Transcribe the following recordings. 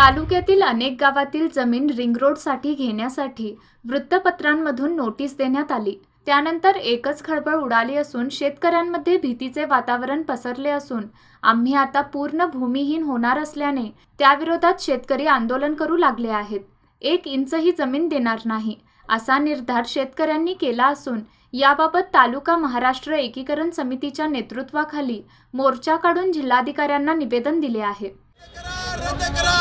तालुक्यातील अनेक गावातील जमीन रिंग रोडसाठी घेण्यासाठी वृत्तपत्रांमधून नोटीस देण्यात आली। त्यानंतर एकच खळबळ उडाली असून शेतकऱ्यांमध्ये भीतीचे वातावरण पसरले असून आम्ही आता पूर्ण भूमिहीन होणार असल्याने त्याविरोधात शेतकरी आंदोलन करू लागले आहेत। 1 इंचही जमीन देणार नाही असा निर्धार शेतकऱ्यांनी केला असून याबाबत तालुका महाराष्ट्र एकीकरण समितीच्या नेतृत्वाखाली मोर्चा काढून जिल्हाधिकाऱ्यांना निवेदन दिले आहे। रद्द करा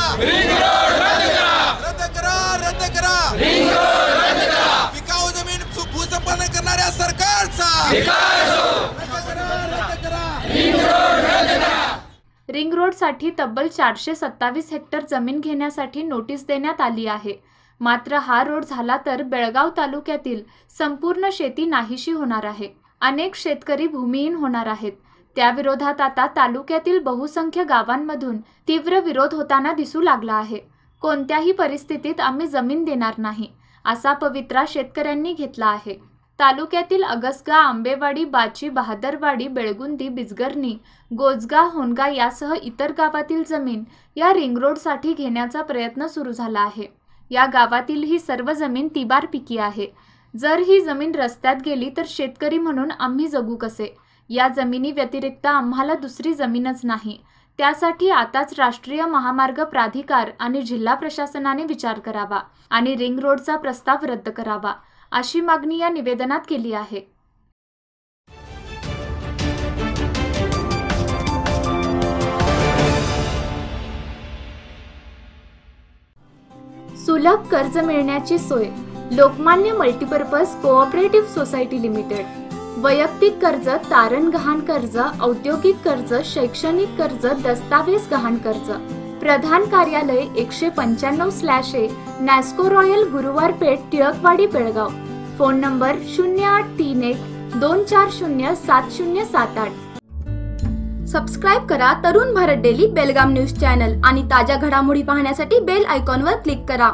विकाऊ जमीन भूसंपादन करणाऱ्या सरकारचा रिंग रोडसाठी तब्बल 427 हेक्टर जमीन घेण्यासाठी नोटीस देण्यात आली आहे। मात्र हा रोड झाला तर बेळगाव तालुक्यातील संपूर्ण शेती नाहीशी होणार आहे। अनेक शेतकरी भूमिहीन होणार आहेत। त्याविरोधात आता तालुक्यातील बहुसंख्य गावांमधून तीव्र विरोध होताना दिसू लागला आहे। कोणत्याही परिस्थितीत आम्ही जमीन देणार नाही असा पवित्रा शेतकऱ्यांनी घेतला आहे। तालुक्यातील अगसगा, आंबेवाडी, बाची, बहादरवाडी, बेळगुंदी, बिजगर्णी, गोजगा, होनगा यासह इतर गावातील जमीन या रिंग रोडसाठी घेण्याचा प्रयत्न सुरू झाला आहे। या गावातील ही सर्व जमीन तिबारपिकी आहे। जर ही जमीन रस्त्यात गेली तर शेतकरी म्हणून आम्ही जगू कसे? या जमिनी व्यतिरिक्त आम्हाला दुसरी जमीनच नाही। त्यासाठी आताच राष्ट्रीय महामार्ग प्राधिकार आणि जिल्हा प्रशासनाने विचार करावा आणि रिंग रोडचा प्रस्ताव रद्द करावा अशी मागणी या निवेदनात केली आहे। सुलभ कर्ज मिळण्याची सोय Lokmanya multipurpose cooperative society limited. वैयक्तिक कर्ज, तारण गहाण कर्ज, औद्योगिक कर्ज, शैक्षणिक कर्ज, दस्तावेज गहाण कर्ज। प्रधान कार्यालय 195/A Nasco royal Guruwar Peth, Tilakwadi, Belgaum. Phone number 0831 240 7078। Subscribe करा Tarun Bharat daily Belgaum news channel आणि ताज्या घडामोडी पाहण्यासाठी बेल आयकॉनवर क्लिक करा।